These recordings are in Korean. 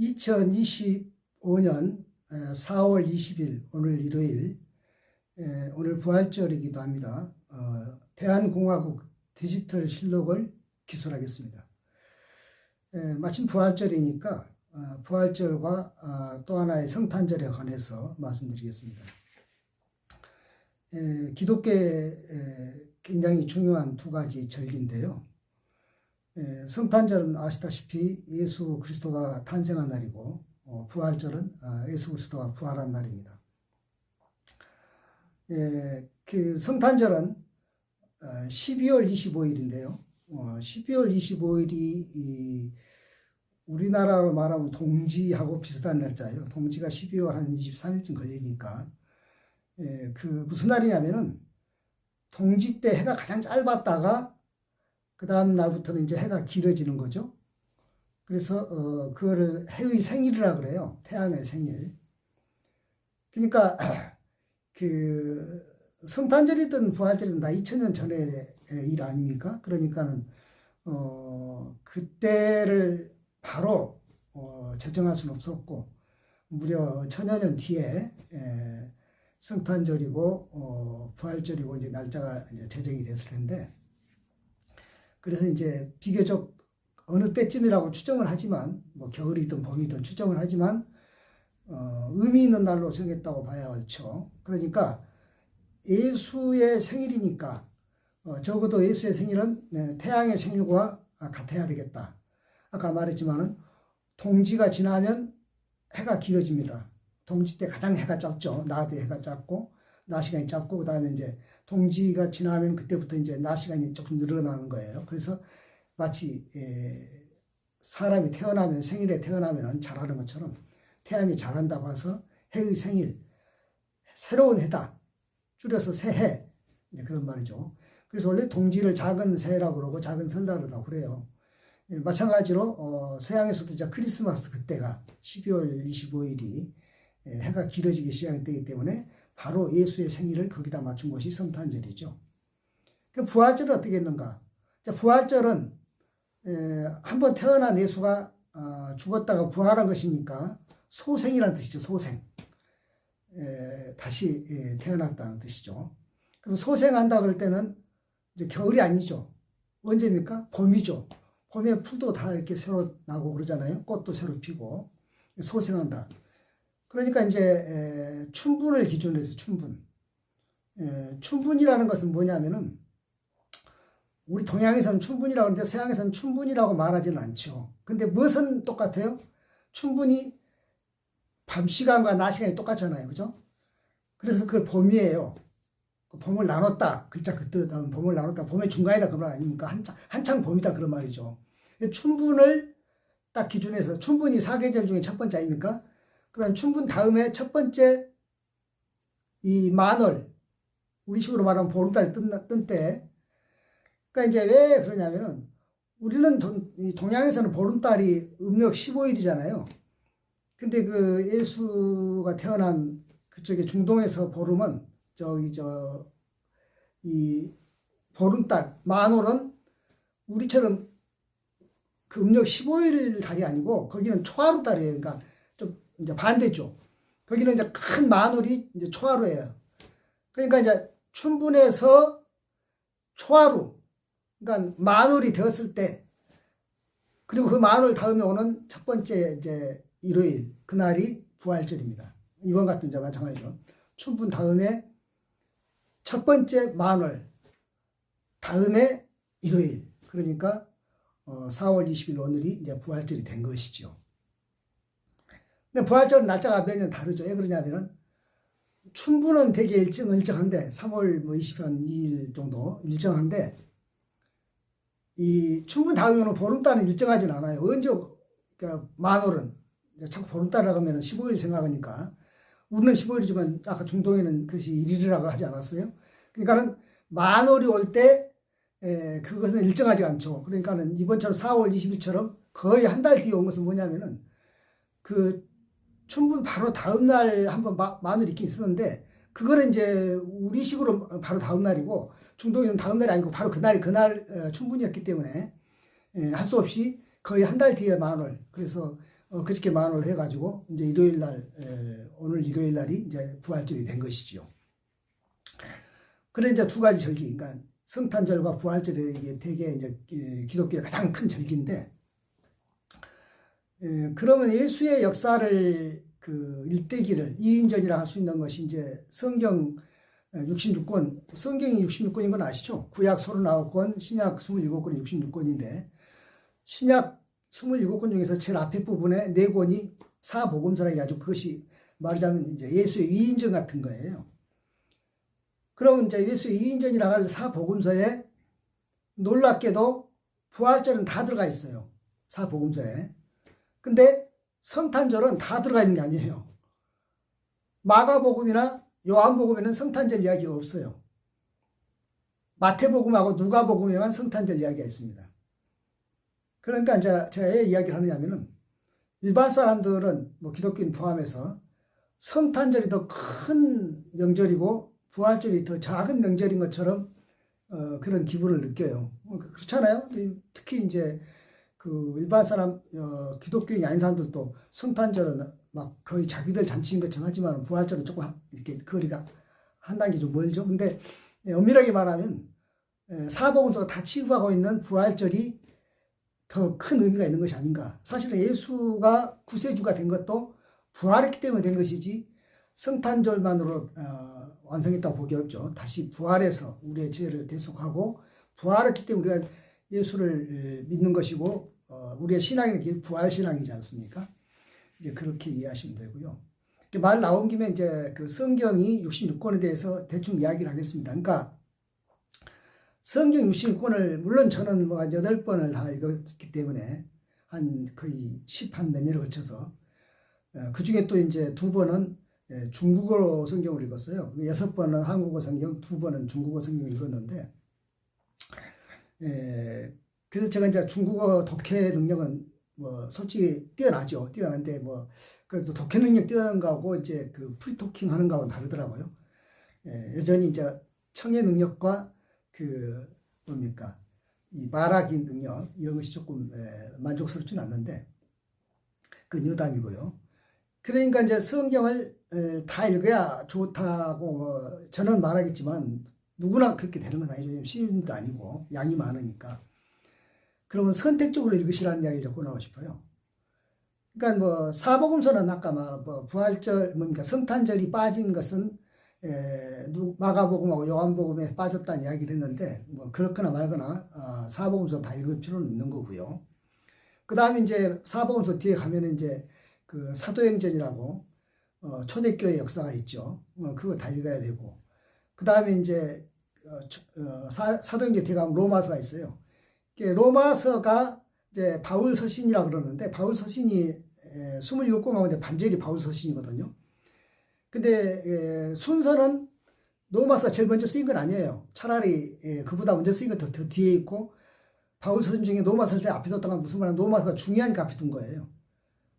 2025년 4월 20일 오늘 일요일, 오늘 부활절이기도 합니다. 대한공화국 디지털 실록을 기술하겠습니다. 마침 부활절이니까 부활절과 또 하나의 성탄절에 관해서 말씀드리겠습니다. 기독교에 굉장히 중요한 두 가지 절기인데요. 성탄절은 아시다시피 예수 그리스도가 탄생한 날이고, 부활절은 예수 그리스도가 부활한 날입니다. 그 성탄절은 12월 25일인데요. 12월 25일이 우리나라로 말하면 동지하고 비슷한 날짜예요. 동지가 12월 한 23일쯤 걸리니까. 그 무슨 날이냐면은 동지 때 해가 가장 짧았다가 그 다음 날부터는 이제 해가 길어지는 거죠. 그래서 그거를 해의 생일이라 그래요. 태양의 생일. 그러니까 그 성탄절이든 부활절이든 다 2000년 전의 일 아닙니까? 그러니까는 그때를 바로 제정할 수는 없었고, 무려 1000여 년 뒤에 성탄절이고 부활절이고 이제 날짜가 이제 제정이 됐을 텐데, 그래서 이제 비교적 어느 때쯤이라고 추정을 하지만, 뭐 겨울이든 봄이든 추정을 하지만 의미 있는 날로 정했다고 봐야 옳죠. 그러니까 예수의 생일이니까 적어도 예수의 생일은 태양의 생일과 같아야 되겠다. 아까 말했지만은 동지가 지나면 해가 길어집니다. 동지 때 가장 해가 짧죠. 낮에 해가 짧고 낮 시간이 짧고, 그 다음에 이제 동지가 지나면 그때부터 이제 낮 시간이 조금 늘어나는 거예요. 그래서 마치 사람이 태어나면, 생일에 태어나면 잘하는 것처럼 태양이 잘한다고 해서 해의 생일, 새로운 해다, 줄여서 새해, 그런 말이죠. 그래서 원래 동지를 작은 새해라고 그러고 작은 설날이라고 그래요. 마찬가지로 서양에서도 이제 크리스마스, 그때가 12월 25일이 해가 길어지기 시작되기 때문에 바로 예수의 생일을 거기다 맞춘 것이 성탄절이죠. 부활절은 어떻게 했는가? 부활절은 한번 태어난 예수가 죽었다가 부활한 것이니까 소생이라는 뜻이죠. 소생. 다시 태어났다는 뜻이죠. 그럼 소생한다 그럴 때는 이제 겨울이 아니죠. 언제입니까? 봄이죠. 봄에 풀도 다 이렇게 새로 나고 그러잖아요. 꽃도 새로 피고. 소생한다. 그러니까 이제 춘분을 기준으로 해서 춘분. 춘분이라는 것은 뭐냐면은, 우리 동양에서는 춘분이라고 하는데 서양에서는 춘분이라고 말하지는 않죠. 근데 무엇은 똑같아요? 춘분이 밤 시간과 낮 시간이 똑같잖아요. 그죠? 그래서 그걸 봄이에요. 봄을 나눴다. 글자 그 뜻은 봄을 나눴다. 봄의 중간이다. 그 말 아닙니까? 한창 봄이다. 그런 말이죠. 춘분을 딱 기준해서, 춘분이 사계절 중에 첫 번째 아닙니까? 그 다음 춘분 다음에 첫 번째 이 만월, 우리식으로 말하면 보름달이 뜬 때. 그러니까 이제 왜 그러냐면은, 우리는 동양에서는 보름달이 음력 15일이잖아요. 근데 그 예수가 태어난 그쪽에 중동에서 보름은 이 보름달, 만월은 우리처럼 그 음력 15일 달이 아니고 거기는 초하루 달이에요. 그러니까 좀 이제 반대죠. 거기는 이제 큰 만월이 이제 초하루예요. 그러니까 이제 춘분에서 초하루, 그러니까 만월이 되었을 때, 그리고 그 만월 다음에 오는 첫 번째 이제 일요일, 그날이 부활절입니다. 이번 같은 이제 마찬가지죠. 춘분 다음에 첫 번째 만월, 다음에 일요일. 그러니까 4월 20일 오늘이 이제 부활절이 된 것이죠. 근데 부활절은 날짜가 매년 다르죠. 왜 그러냐면은, 춘분은 되게 일정한데 3월 22일 정도 일정한데, 이 춘분 다음에는 보름달은 일정하진 않아요. 언제 그러니까 만월은 자꾸 보름달이라고 하면 15일 생각하니까, 우리는 15일이지만 아까 중동에는 그것이 1일이라고 하지 않았어요? 그러니까는 만월이 올 때 그것은 일정하지 않죠. 그러니까는 이번처럼 4월 20일처럼 거의 한 달 뒤에 온 것은 뭐냐면은, 그 춘분 바로 다음 날 한번 만월이 있긴 있었는데, 그거는 이제 우리식으로 바로 다음 날이고, 중동에서는 다음 날이 아니고 바로 그날 춘분이었기 때문에 할 수 없이 거의 한 달 뒤에 만월. 그래서 그렇게 만호를 해가지고 이제 일요일 날 오늘 일요일 날이 이제 부활절이 된 것이지요. 그래 이제 두 가지 절기, 그러니까 성탄절과 부활절이 이게 되게 이제 기독교의 가장 큰 절기인데, 그러면 예수의 역사를 그 일대기를 2인전이라 할 수 있는 것이 이제 성경 66권, 성경이 66권인 건 아시죠? 구약 39권, 신약 27권이 66권인데, 신약 27권 중에서 제일 앞에 부분에 4권이 사복음서라 해가지고 그것이 말하자면 이제 예수의 2인전 같은 거예요. 그러면 이제 예수의 2인전이라 할 사복음서에 놀랍게도 부활절은 다 들어가 있어요. 사복음서에. 근데 성탄절은 다 들어가 있는 게 아니에요. 마가복음이나 요한복음에는 성탄절 이야기가 없어요. 마태복음하고 누가복음에만 성탄절 이야기가 있습니다. 그러니까 이제 제가 왜 이야기를 하느냐면은 일반 사람들은 뭐 기독교인 포함해서 성탄절이 더 큰 명절이고 부활절이 더 작은 명절인 것처럼 그런 기분을 느껴요. 그렇잖아요. 특히 이제 그 일반 사람 기독교인이 아닌 사람들도 성탄절은 막 거의 자기들 잔치인 것처럼 하지만 부활절은 조금 이렇게 거리가 한 단계 좀 멀죠. 근데 엄밀하게 말하면 사복음서가 다 취급하고 있는 부활절이 더 큰 의미가 있는 것이 아닌가. 사실은 예수가 구세주가 된 것도 부활했기 때문에 된 것이지 성탄절만으로 완성했다고 보기 어렵죠. 다시 부활해서 우리의 죄를 대속하고 부활했기 때문에 우리가 예수를 믿는 것이고 우리의 신앙이 부활신앙이지 않습니까? 이제 그렇게 이해하시면 되고요. 말 나온 김에 이제 그 성경이 66권에 대해서 대충 이야기를 하겠습니다. 그러니까 성경 66권을 물론 저는 뭐 한 8번을 다 읽었기 때문에 한 거의 10한 몇 년을 거쳐서 그 중에 또 이제 2번은 중국어 성경을 읽었어요. 6번은 한국어 성경, 2번은 중국어 성경을 읽었는데 그래서 제가 이제 중국어 독해 능력은 뭐 솔직히 뛰어나죠. 뛰어난데 뭐 그래도 독해 능력 뛰어난 거하고 이제 그 프리토킹 하는 거하고는 다르더라고요. 여전히 이제 청해 능력과 그 뭡니까 이 말하기 능력 이런 것이 조금 만족스럽지는 않는데 그건 여담이고요. 그러니까 이제 성경을 다 읽어야 좋다고 저는 말하겠지만 누구나 그렇게 되는 건 아니죠. 신인도 아니고 양이 많으니까. 그러면 선택적으로 읽으시라는 이야기를 권하고 싶어요. 그러니까 뭐 사복음서는 아까 뭐 부활절 뭡니까 성탄절이 빠진 것은 마가복음하고 요한복음에 빠졌다는 이야기를 했는데 뭐 그렇거나 말거나 사복음서 다 읽을 필요는 있는 거고요. 그 다음에 이제 사복음서 뒤에 가면 이제 그 사도행전이라고 초대교회 역사가 있죠. 그거 다 읽어야 되고 그 다음에 이제 사도행전 뒤에 가면 로마서가 있어요. 로마서가 이제 바울 서신이라고 그러는데 바울 서신이 27권 가운데 반절이 바울 서신이거든요. 근데 순서는 로마서 제일 먼저 쓰인 건 아니에요. 차라리 그보다 먼저 쓰인 건 더 뒤에 있고 바울 서신 중에 로마서를 앞에 뒀다가 무슨 말이냐 로마서가 중요하니까 앞에 둔 거예요.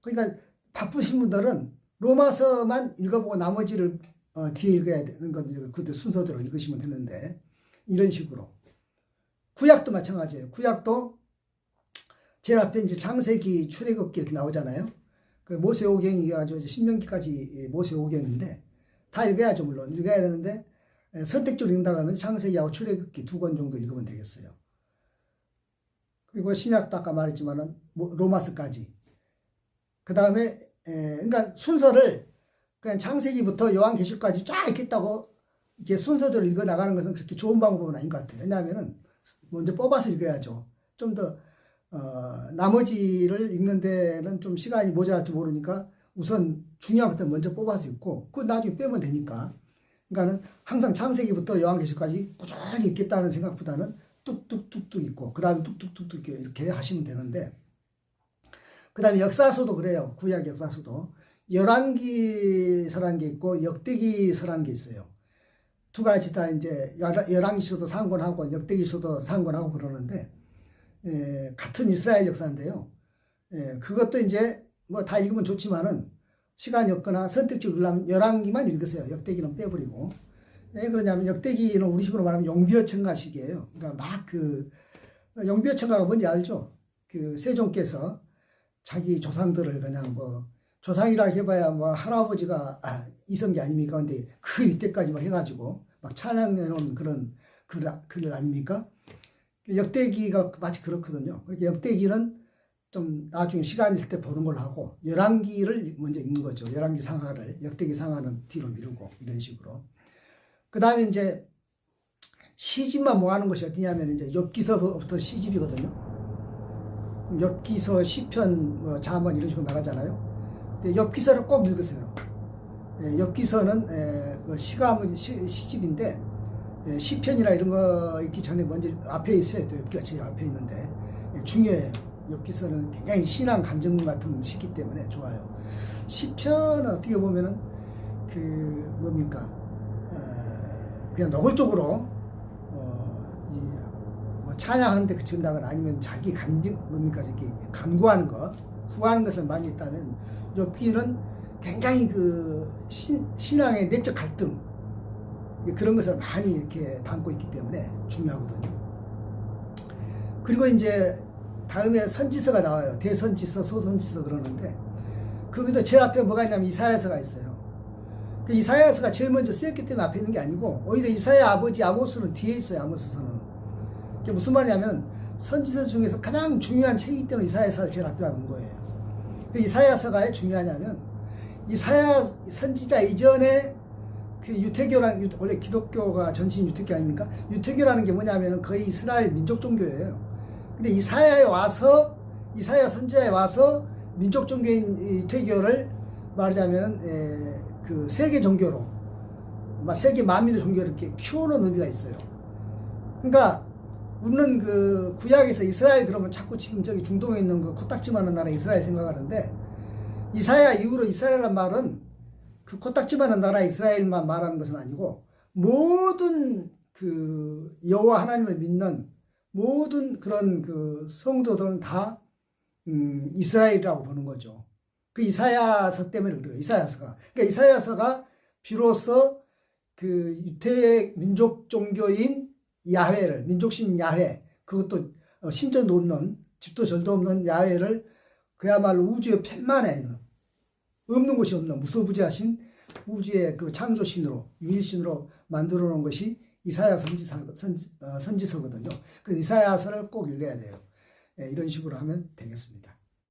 그러니까 바쁘신 분들은 로마서만 읽어보고 나머지를 뒤에 읽어야 되는 건 그때 순서대로 읽으시면 되는데 이런 식으로 구약도 마찬가지예요. 구약도 제일 앞에 이제 창세기, 출애굽기 이렇게 나오잖아요. 그 모세오경이 가지고 신명기까지 모세오경인데 다 읽어야죠. 물론 읽어야 되는데 선택적으로 읽는다고 하면 창세기하고 출애굽기 2권 정도 읽으면 되겠어요. 그리고 신약도 아까 말했지만은 로마서까지. 그 다음에 그러니까 순서를 그냥 창세기부터 요한계시록까지 쫙 읽겠다고 이렇게 순서대로 읽어 나가는 것은 그렇게 좋은 방법은 아닌 것 같아요. 왜냐하면은 먼저 뽑아서 읽어야죠. 좀 더 나머지를 읽는 데는 좀 시간이 모자랄지 모르니까 우선 중요한 것들 먼저 뽑아서 읽고 그 나중에 빼면 되니까. 그러니까는 항상 창세기부터 요한계시록까지 꾸준히 읽겠다는 생각보다는 뚝뚝뚝뚝 읽고 그 다음에 뚝뚝뚝뚝 이렇게 하시면 되는데 그 다음에 역사서도 그래요. 구약 역사서도 열왕기서라는 게 있고 역대기서라는 게 있어요. 두 가지 다 이제 열왕기서도 상권하고 역대기서도 상권하고 그러는데 같은 이스라엘 역사인데요. 그것도 이제 뭐 다 읽으면 좋지만은 시간이 없거나 선택적으로 읽으려면 열왕기만 읽으세요. 역대기는 빼버리고. 왜 그러냐면 역대기는 우리식으로 말하면 용비어천가식이에요. 그러니까 막 그 용비어천가가 뭔지 알죠? 그 세종께서 자기 조상들을 그냥 뭐 조상이라 해봐야 뭐 할아버지가 이성기 아닙니까? 근데 그 이때까지만 해가지고 막 찬양해놓은 그런 글 아닙니까? 역대기가 마치 그렇거든요. 그러니까 역대기는 좀 나중에 시간 있을 때 보는 걸로 하고 열왕기를 먼저 읽는 거죠. 열왕기 상하를 역대기 상하는 뒤로 미루고 이런 식으로. 그 다음에 이제 시집만 모아놓은 것이 어디냐면 이제 욥기서부터 시집이거든요. 욥기서, 시편, 뭐 잠언 이런 식으로 나가잖아요. 근데 욥기서를 꼭 읽으세요. 욥기서는 그 시가문 시집인데 시편이나 이런 거 읽기 전에 먼저 앞에 있어요. 또 욥기가 제일 앞에 있는데 중요해요. 욥기서는 굉장히 신앙 간증문 같은 시기 때문에 좋아요. 시편은 어떻게 보면은 그 뭡니까 그냥 노골적으로 뭐 찬양하는데 그친다거나 아니면 자기 간증 뭡니까 이렇게 간구하는 것, 구하는 것을 많이 했다면 욥기는 굉장히 그 신앙의 내적 갈등 그런 것을 많이 이렇게 담고 있기 때문에 중요하거든요. 그리고 이제 다음에 선지서가 나와요. 대선지서, 소선지서 그러는데 거기도 제일 앞에 뭐가 있냐면 이사야서가 있어요. 그 이사야서가 제일 먼저 쓰였기 때문에 앞에 있는 게 아니고 오히려 이사야 아버지 아모스는 뒤에 있어요. 아모스서는. 그게 무슨 말이냐면 선지서 중에서 가장 중요한 책이기 때문에 이사야서를 제일 앞에다 놓은 거예요. 그 이사야서가 왜 중요하냐면 이사야 선지자 이전에 그 유태교라는, 원래 기독교가 전신 유태교 아닙니까? 유태교라는 게 뭐냐면 거의 이스라엘 민족 종교예요. 근데 이사야에 와서, 이사야 선지자에 와서 민족 종교인 유태교를 말하자면 그 세계 종교로, 세계 만민의 종교를 이렇게 키우는 의미가 있어요. 그러니까 우리는 그 구약에서 이스라엘 그러면 자꾸 지금 저기 중동에 있는 그 코딱지만한 나라 이스라엘 생각하는데 이사야 이후로 이스라엘이라는 말은 그 코딱지만한 나라 이스라엘만 말하는 것은 아니고 모든 그 여호와 하나님을 믿는 모든 그런 그 성도들은 다 이스라엘이라고 보는 거죠. 그 이사야서 때문에 그래요. 이사야서가. 그러니까 이사야서가 비로소 그 유대 민족 종교인 야훼를, 민족신 야훼, 그것도 신전도 없는, 집도 절도 없는 야훼를 그야말로 우주의 편만에 있는, 없는 곳이 없는 무소부지하신 우주의 그 창조신으로, 유일신으로 만들어 놓은 것이 이사야 선지서거든요. 그 이사야서를 꼭 읽어야 돼요. 이런 식으로 하면 되겠습니다.